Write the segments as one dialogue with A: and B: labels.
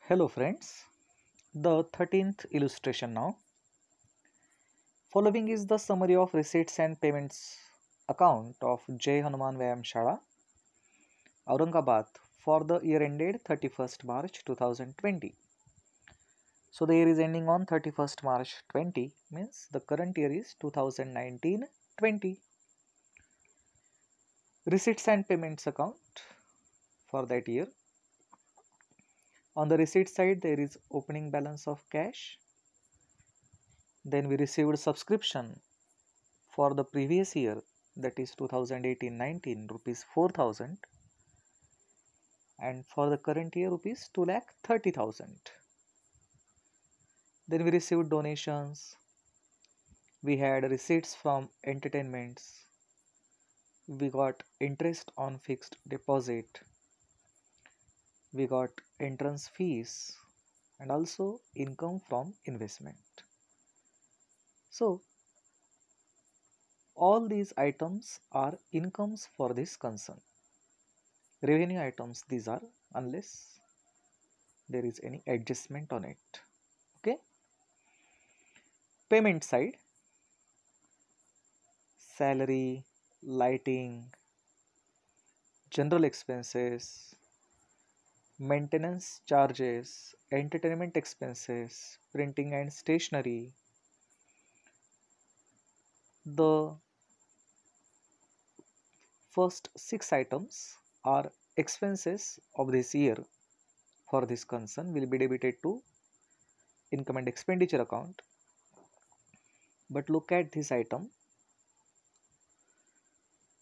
A: Hello friends, the 13th illustration now. Following is the summary of receipts and payments account of Jai Hanuman Vyayam Shala, Aurangabad for the year ended 31st March 2020. So the year is ending on 31st March 20 means the current year is 2019-20. Receipts and payments account for that year. On the receipt side there is opening balance of cash. Then we received subscription for the previous year, that is 2018-19, rupees 4,000, and for the current year rupees 2,30,000. Then we received donations, we had receipts from entertainments, we got interest on fixed deposit, we got entrance fees, and also income from investment. So all these items are incomes for this concern. Revenue items these are, unless there is any adjustment on it. Okay, payment side, salary, lighting, general expenses, maintenance charges, entertainment expenses, printing and stationery. The first 6 items are expenses of this year for this concern will be debited to income and expenditure account. But look at this item,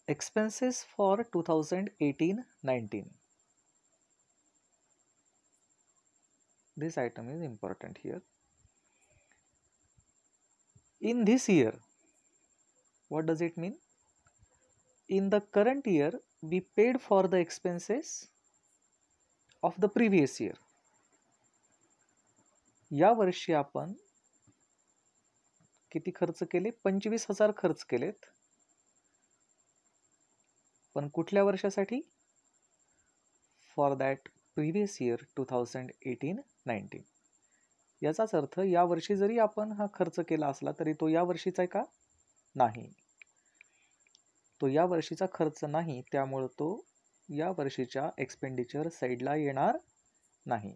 A: expenses for 2018-19. This item is important here. In this year, what does it mean? In the current year, we paid for the expenses of the previous year. या वर्षी आपण किती खर्च केले? 25,000 खर्च केलेत. पण कुठल्या वर्षासाठी? For that previous year 2018-19. याचाच अर्थ या वर्षी जरी आपण हा खर्च केला असला तरी तो या वर्षीचा आहे का? नाही. तो या वर्षीचा खर्च नाही, त्यामुळे तो या वर्षीच्या एक्सपेंडिचर साईडला येणार नाही.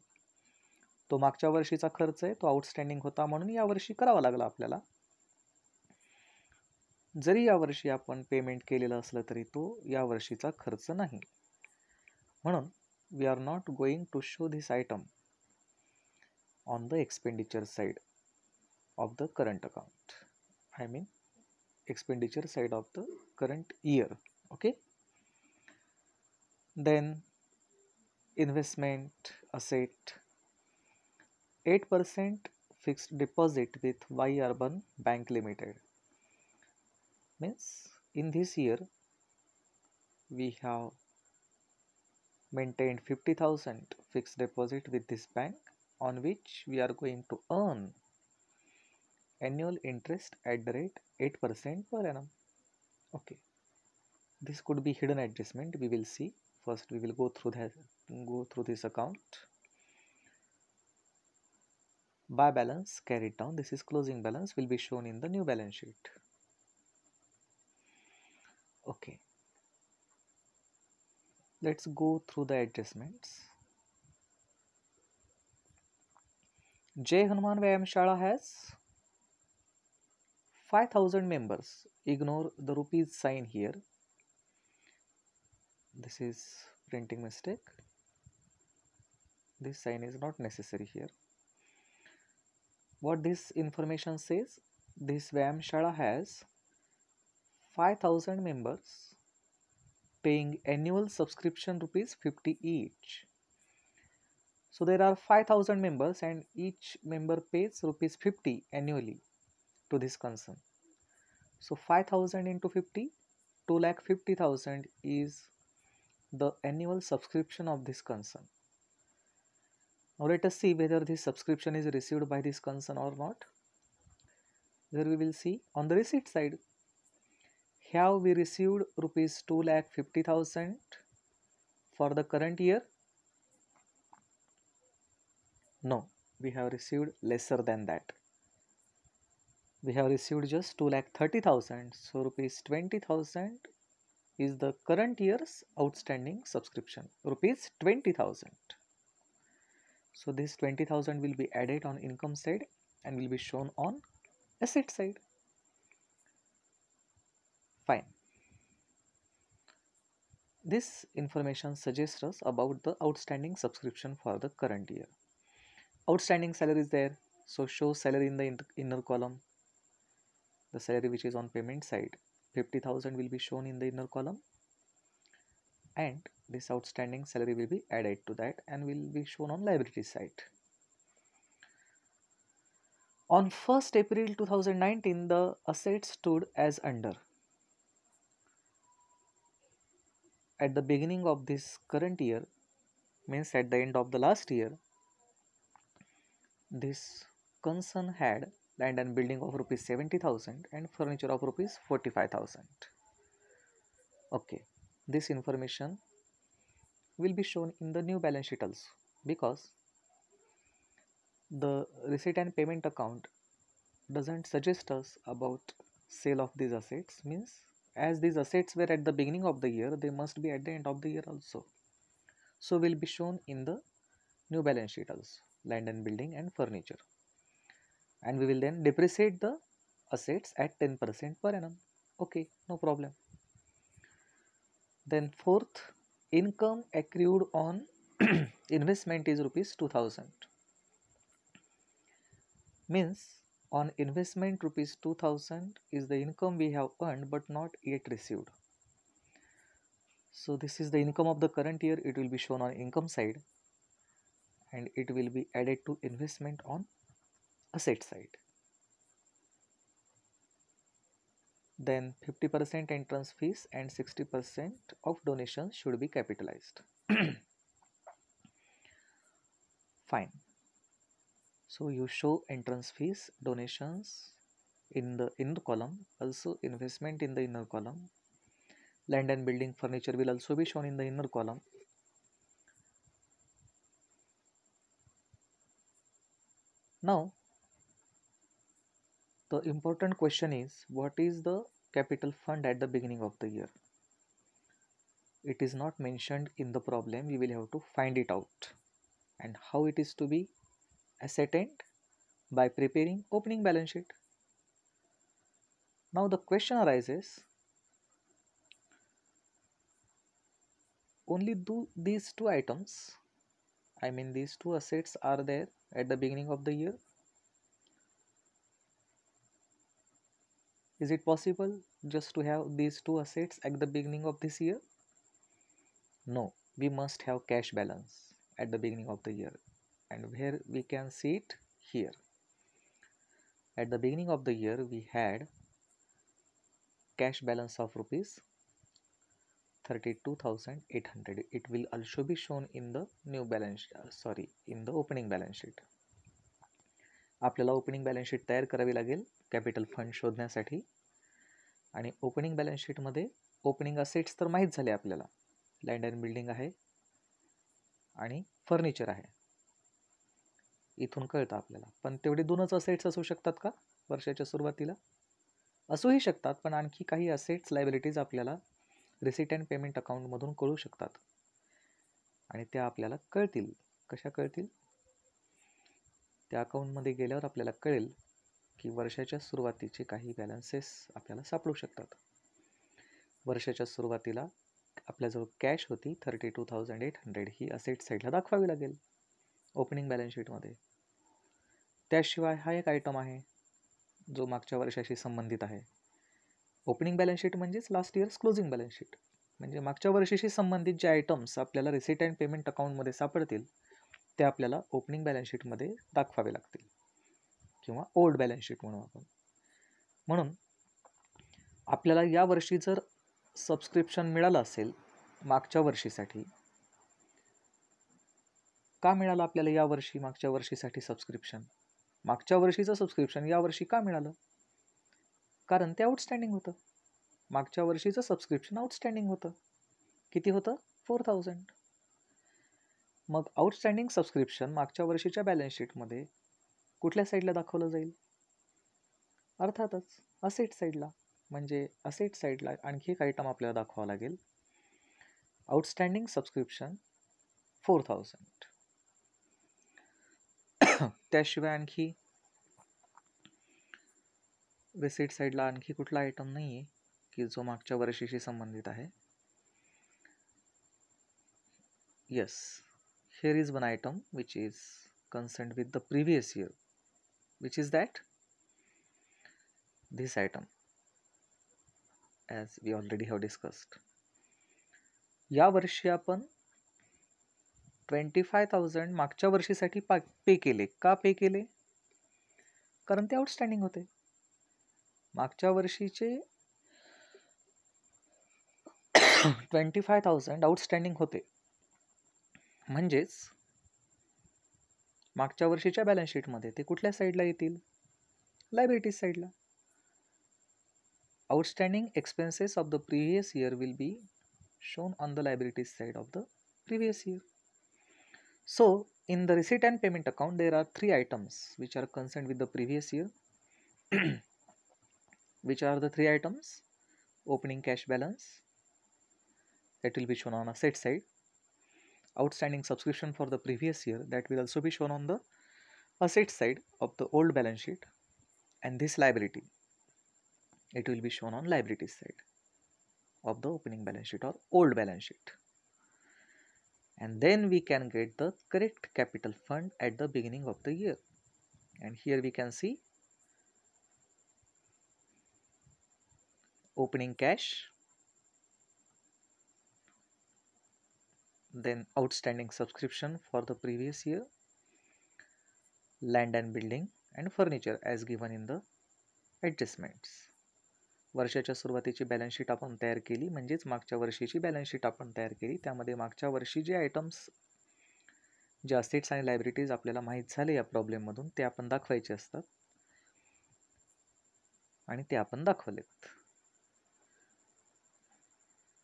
A: तो मागच्या वर्षीचा खर्च आहे, तो आउटस्टँडिंग होता म्हणून या वर्षी करावा लागला आपल्याला. जरी या वर्षी आपण पेमेंट केलेलं असलं तरी तो या वर्षीचा खर्च नाही. म्हणून we are not going to show this item on the expenditure side of the current account. I mean expenditure side of the current year. Okay, then investment asset, 8% fixed deposit with Y Urban Bank Limited. Means in this year we have maintained 50,000 fixed deposit with this bank, on which we are going to earn annual interest at the rate 8% per annum. Okay, this could be hidden adjustment, we will see. First we will go through this account. By balance carried down, this is closing balance, will be shown in the new balance sheet. Okay, let's go through the adjustments. Jai Hanuman Vyayam Shala has 5,000 members. Ignore the rupees sign here, this is printing mistake, this sign is not necessary here. What this information says, this Vyayam Shala has 5,000 members paying annual subscription rupees 50 each. So there are 5,000 members and each member pays rupees 50 annually to this concern. So 5,000 into 50, 2,50,000 is the annual subscription of this concern. Now let us see whether this subscription is received by this concern or not. Here we will see on the receipt side, have we received rupees 2,50,000 for the current year? No, we have received lesser than that. We have received just 2,30,000. So rupees 20,000 is the current year's outstanding subscription. Rupees 20,000. So this 20,000 will be added on income side and will be shown on asset side. Fine. This information suggests us about the outstanding subscription for the current year. Outstanding salary is there, so show salary in the inner column. The salary which is on payment side, 50,000 will be shown in the inner column, and this outstanding salary will be added to that and will be shown on liability side. On 1st April 2019, the assets stood as under. At the beginning of this current year, means at the end of the last year, this concern had land and building of rupees 70,000 and furniture of rupees 45,000. Okay, this information will be shown in the new balance sheet also, because the receipt and payment account doesn't suggest us about sale of these assets. Means as these assets were at the beginning of the year, they must be at the end of the year also. So will be shown in the new balance sheet also, land and building and furniture, and we will then depreciate the assets at 10% per annum. Okay, no problem. Then fourth, income accrued on investment is rupees 2,000. Means on investment rupees 2,000 is the income we have earned but not yet received. So this is the income of the current year. It will be shown on income side and it will be added to investment on asset side. Then 50% entrance fees and 60% of donations should be capitalized. Fine. So you show entrance fees, donations in the inner column, also investment in the inner column. Land and building furniture will also be shown in the inner column. Now, the important question is, what is the capital fund at the beginning of the year? It is not mentioned in the problem. We will have to find it out. And how it is to be ascertained? By preparing opening balance sheet. Now the question arises, only these two items, I mean these two assets are there at the beginning of the year. Is it possible just to have these two assets at the beginning of this year? No, we must have cash balance at the beginning of the year, and where we can see it here. At the beginning of the year we had cash balance of rupees 32,800. It will also be shown in the new balance in the opening balance sheet. आपल्याला opening balance sheet तयार करावी लागेल capital fund शोधण्यासाठी. आणि opening balance शीटमध्ये opening assets तर माहीत झाले आपल्याला, लँड अँड बिल्डिंग आहे आणि फर्निचर आहे, इथून कळतं आपल्याला. पण तेवढे दोनच असेट्स असू शकतात का वर्षाच्या सुरुवातीला? असूही शकतात, पण आणखी काही असेट्स लायबिलिटीज आपल्याला रिसीट अँड पेमेंट अकाउंटमधून कळू शकतात आणि त्या आपल्याला कळतील. कशा कळतील? त्या अकाउंटमध्ये गेल्यावर आपल्याला कळेल की वर्षाच्या सुरुवातीचे काही बॅलन्सेस आपल्याला सापडू शकतात. वर्षाच्या सुरुवातीला आपल्याजवळ कॅश होती 32,800, ही असेट साईडला दाखवावी लागेल ओपनिंग बॅलन्स शीटमध्ये. त्याशिवाय हा एक आयटम आहे जो मागच्या वर्षाशी संबंधित आहे. ओपनिंग बॅलन्स शीट म्हणजेच last years closing balance sheet, म्हणजे मागच्या वर्षाशी संबंधित जे आयटम्स आपल्याला रिसीट अँड पेमेंट अकाउंटमध्ये सापडतील ते आपल्याला ओपनिंग बॅलन्स शीटमध्ये दाखवावे लागतील, किंवा ओल्ड बॅलन्स शीट म्हणू आपण. म्हणून आपल्याला या वर्षी जर सबस्क्रिप्शन मिळालं असेल मागच्या वर्षीसाठी, का मिळालं आपल्याला या वर्षी मागच्या वर्षीसाठी सबस्क्रिप्शन? मागच्या वर्षीचं सबस्क्रिप्शन या वर्षी का मिळालं? कारण ते आउटस्टँडिंग होतं. मागच्या वर्षीचं सबस्क्रिप्शन आउटस्टँडिंग होतं. किती होतं? 4,000. मग आउटस्टँडिंग सबस्क्रिप्शन मागच्या वर्षीच्या बॅलन्स शीटमध्ये कुठल्या साईडला दाखवलं जाईल? अर्थातच असेट साईडला. म्हणजे असेट साईडला आणखी एक आयटम आपल्याला दाखवावं लागेल. Outstanding subscription 4000. त्याशिवाय आणखी रिसीट साईडला आणखी कुठला आयटम नाही आहे की जो मागच्या वर्षीशी संबंधित आहे. Yes, here is one item which is concerned with the previous year. Which is that? This item, as we already have discussed. या वर्षी आपण 25,000 मागच्या वर्षीसाठी पे केले. का पे केले? कारण ते आउटस्टँडिंग होते. मागच्या वर्षीचे 25,000 आउटस्टँडिंग होते. म्हणजेच मागच्या वर्षीच्या बॅलन्स शीटमध्ये ते कुठल्या साईडला येतील? लायबिलिटीज साईडला. Outstanding expenses of the previous year will be shown on the liabilities side of the previous year. So, in the receipt and payment account, there are three items which are concerned with the previous year. Which are the three items? Opening cash balance, that will be shown on asset side. Outstanding subscription for the previous year, that will also be shown on the asset side of the old balance sheet. And this liability, it will be shown on liabilities side of the opening balance sheet or old balance sheet. And then we can get the correct capital fund at the beginning of the year. And here we can see opening cash, then outstanding subscription for the previous year, land and building and furniture as given in the adjustments. वर्षाच्या सुरुवातीची balance sheet आपण तयार केली, म्हणजेच मागच्या वर्षीची balance sheet आपण तयार केली. त्यामध्ये मागच्या वर्षी जे आयटम्स, जे असेट्स आणि लायबिलिटीज आपल्याला माहीत झाले या प्रॉब्लेममधून, ते आपण दाखवायचे असतात आणि ते आपण दाखवलेत.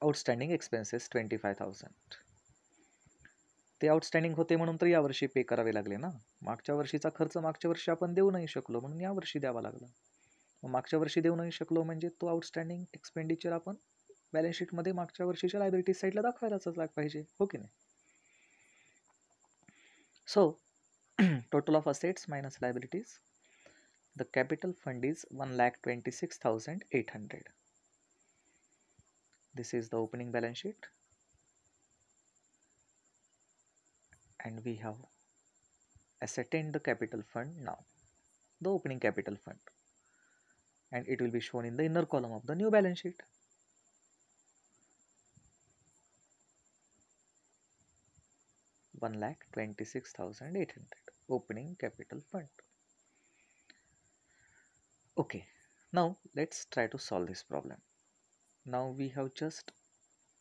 A: Outstanding expenses 25,000. ते आउटस्टँडिंग होते म्हणून तर यावर्षी पे करावे लागले ना. मागच्या वर्षीचा खर्च मागच्या वर्षी आपण देऊ नाही शकलो म्हणून यावर्षी द्यावा लागला. मागच्या वर्षी देऊ नाही शकलो म्हणजे तो आउटस्टँडिंग एक्सपेंडिचर आपण बॅलन्स शीटमध्ये मागच्या वर्षीच्या लायबिलिटी साईडला दाखवायलाच पाहिजे, हो की नाही? सो total of assets minus liabilities, the capital fund is 1,26,800. This is the opening balance sheet, and we have ascertained the capital fund now, the opening capital fund, and it will be shown in the inner column of the new balance sheet. $1,26,800 opening capital fund. Okay, now let's try to solve this problem. Now we have just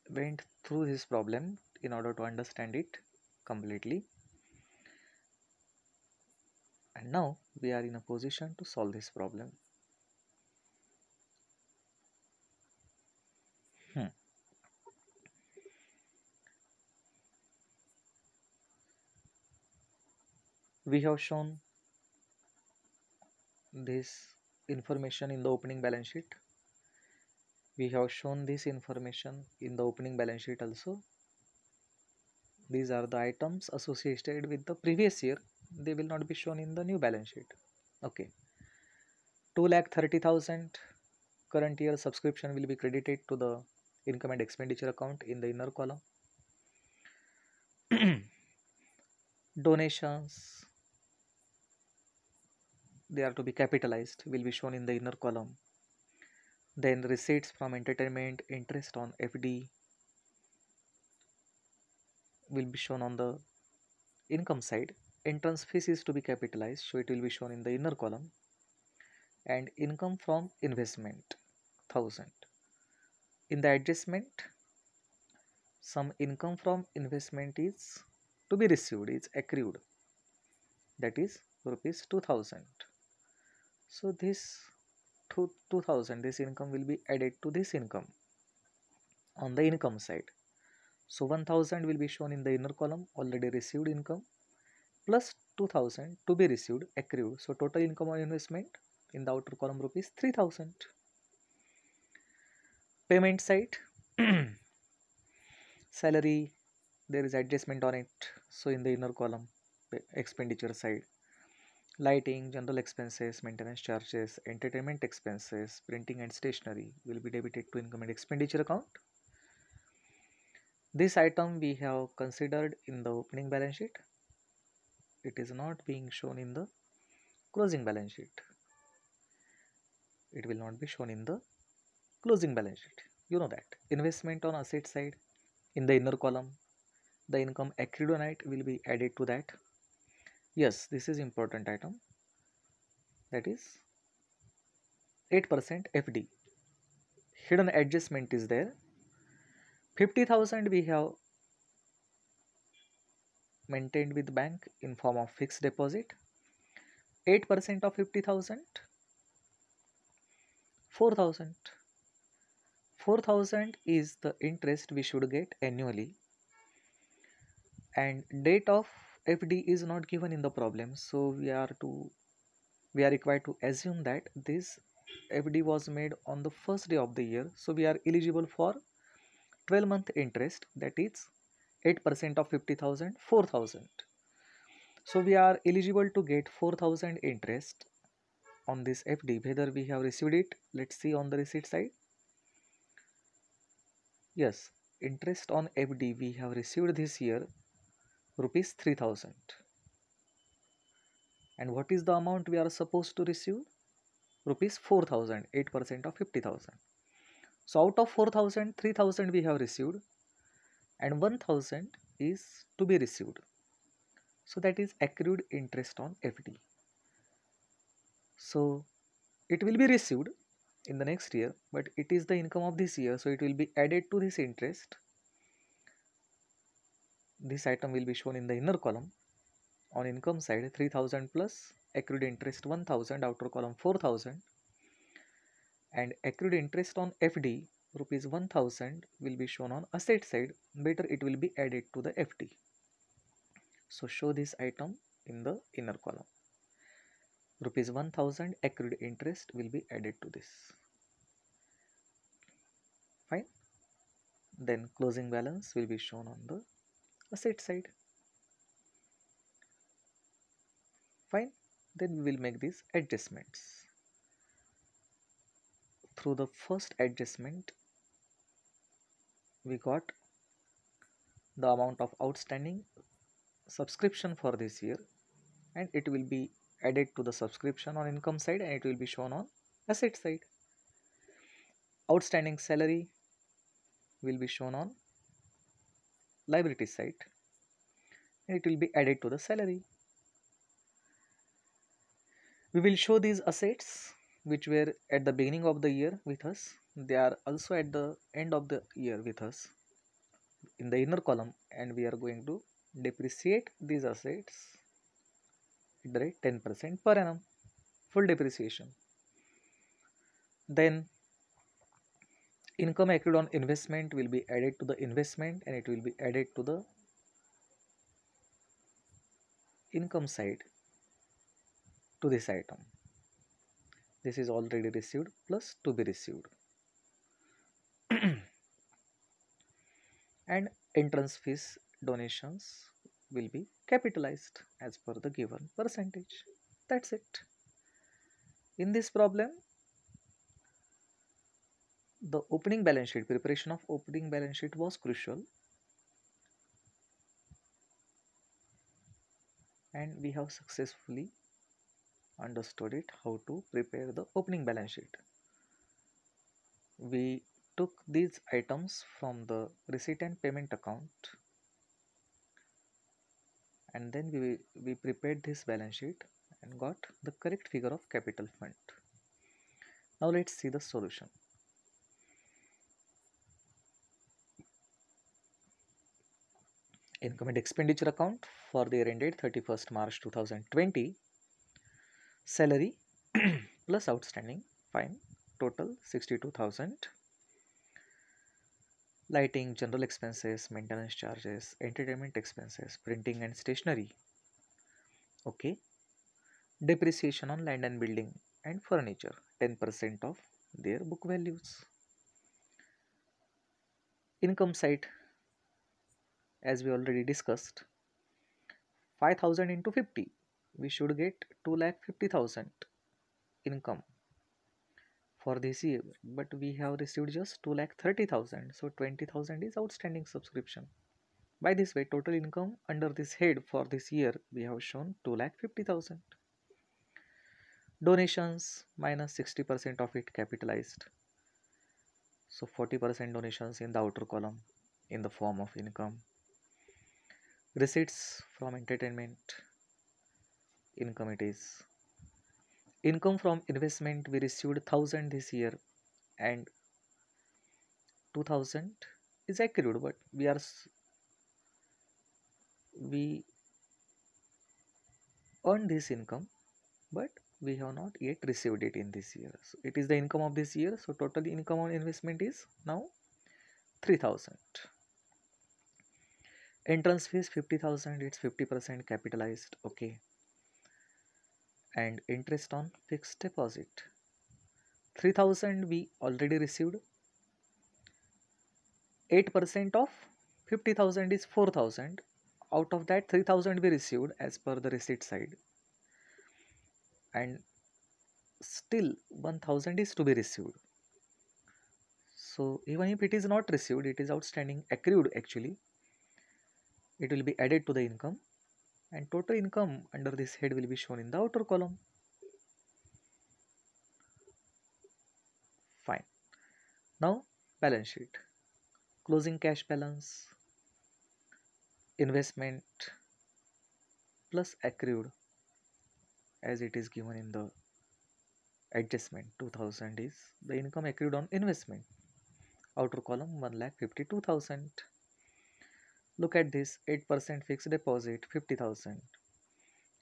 A: went through this problem in order to understand it completely, and now we are in a position to solve this problem. We have shown this information in the opening balance sheet. We have shown this information in the opening balance sheet also. These are the items associated with the previous year. They will not be shown in the new balance sheet. Okay. 2,30,000 current year subscription will be credited to the income and expenditure account in the inner column. Donations, they are to be capitalized, will be shown in the inner column. Then receipts from entertainment, interest on FD will be shown on the income side. Entrance fees is to be capitalized, so it will be shown in the inner column. And income from investment, 1,000. In the adjustment, some income from investment is to be received, is accrued, that is rupees 2,000. So this 2,000, this income will be added to this income on the income side. So 1000 will be shown in the inner column, already received income, plus 2000 to be received, accrued. So total income on investment in the outer column rupees 3000. Payment side, salary, there is adjustment on it. So in the inner column, expenditure side, lighting, general expenses, maintenance charges, entertainment expenses, printing and stationery will be debited to income and expenditure account. This item we have considered in the opening balance sheet. It is not being shown in the closing balance sheet. It will not be shown in the closing balance sheet. You know that. Investment on asset side, in the inner column, the income accrued on it will be added to that. Yes, this is important item. That is 8% FD. Hidden adjustment is there. 50,000 we have maintained with bank in form of fixed deposit. 8% of 50,000, 4,000. 4,000 is the interest we should get annually, and date of FD is not given in the problem, so we are required to assume that this FD was made on the first day of the year, so we are eligible for 12-month interest, that is 8% of 50,000, 4,000. So we are eligible to get 4,000 interest on this FD. Whether we have received it, let's see on the receipt side. Yes, interest on FD we have received this year rupees 3,000. And what is the amount we are supposed to receive? Rupees 4,000, 8% of 50,000. So out of 4,000, 3,000 we have received and 1,000 is to be received. So that is accrued interest on FD. So it will be received in the next year, but it is the income of this year, so it will be added to this interest. This item will be shown in the inner column. On income side, 3,000 plus accrued interest 1,000, outer column 4,000, and accrued interest on FD rupees 1,000 will be shown on asset side. Better it will be added to the FD. So show this item in the inner column. Rupees 1,000 accrued interest will be added to this. Fine. Then closing balance will be shown on the asset side. Fine. Then we will make these adjustments. Through the first adjustment, we got the amount of outstanding subscription for this year, and it will be added to the subscription on income side and it will be shown on asset side. Outstanding salary will be shown on liability side and it will be added to the salary. We will show these assets which were at the beginning of the year with us. They are also at the end of the year with us in the inner column, and we are going to depreciate these assets at the rate 10% per annum, full depreciation. Then income accrued on investment will be added to the investment and it will be added to the income side to this item. This is already received plus to be received. And entrance fees donations will be capitalized as per the given percentage. That's it. In this problem, the opening balance sheet, preparation of opening balance sheet was crucial, and we have successfully understood it how to prepare the opening balance sheet. We took these items from the receipt and payment account, and then we prepared this balance sheet and got the correct figure of capital fund. Now let's see the solution. Income and expenditure account for the year ended 31st March 2020. Salary plus outstanding, fine, total 62,000. lighting, general expenses, maintenance charges, entertainment expenses, printing and stationery. Okay. Depreciation on land and building and furniture, 10% of their book values. Income side, as we already discussed, 5,000 into 50, we should get 2,50,000 income for this year, but we have received just 2,30,000, so 20,000 is outstanding subscription. By this way, total income under this head for this year we have shown 2,50,000. Donations minus 60% of it capitalized, so 40% donations in the outer column in the form of income. Receipts from entertainment income, it is. Income from investment, we received 1,000 this year and 2,000 is accrued, but we earned this income, but we have not yet received it in this year. So it is the income of this year, so total income on investment is now 3,000. Entrance fees 50,000, it's 50% capitalized. Okay. And interest on fixed deposit 3,000 we already received. 8% of 50,000 is 4,000. Out of that, 3,000 we received as per the receipt side, and still 1,000 is to be received. So even if it is not received, it is outstanding, accrued actually, it will be added to the income, and total income under this head will be shown in the outer column. Fine. Now balance sheet. Closing cash balance, investment plus accrued as it is given in the adjustment. 2,000 is the income accrued on investment. Outer column 1,52,000. Look at this, 8% fixed deposit 50,000,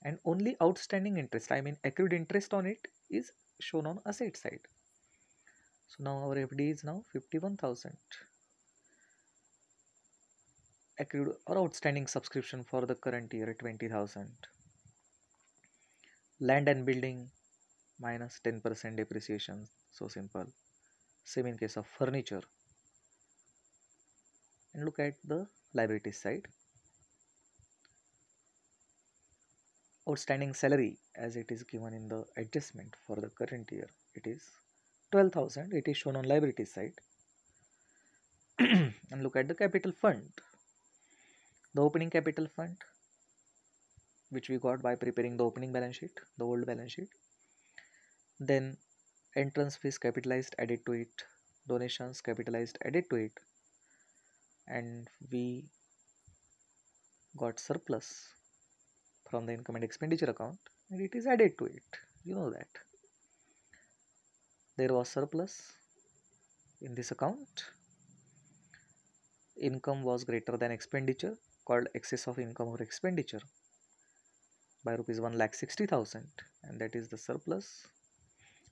A: and only outstanding interest, I mean accrued interest on it, is shown on asset side. So now our FD is now 51,000. Accrued or outstanding subscription for the current year 20,000. Land and building minus 10% depreciation, so simple. Same in case of furniture. And look at the liability side. Outstanding salary as it is given in the adjustment for the current year, it is 12,000, it is shown on liability side. And look at the capital fund. The opening capital fund, which we got by preparing the opening balance sheet, the old balance sheet. Then entrance fees capitalized, added to it. Donations capitalized, added to it. And we got surplus from the income and expenditure account, and it is added to it. You know that there was surplus in this account. Income was greater than expenditure, called excess of income or expenditure, by rupees 1,60,000, and that is the surplus.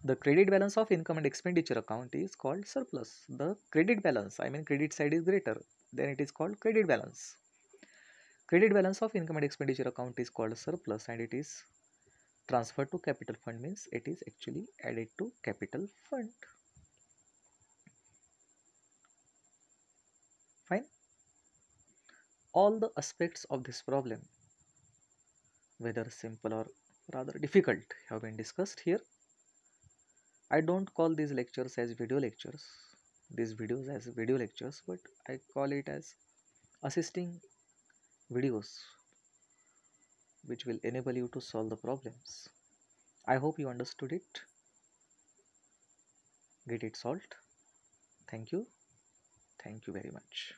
A: The credit balance of income and expenditure account is called surplus. The credit balance, I mean credit side, is greater, then it is called credit balance. Credit balance of income and expenditure account is called surplus, and it is transferred to capital fund, means it is actually added to capital fund. Fine. All the aspects of this problem, whether simple or rather difficult, have been discussed here. I don't call these lectures as video lectures, these videos as video lectures, but I call it as assisting videos which will enable you to solve the problems. I hope you understood it, get it solved. Thank you very much.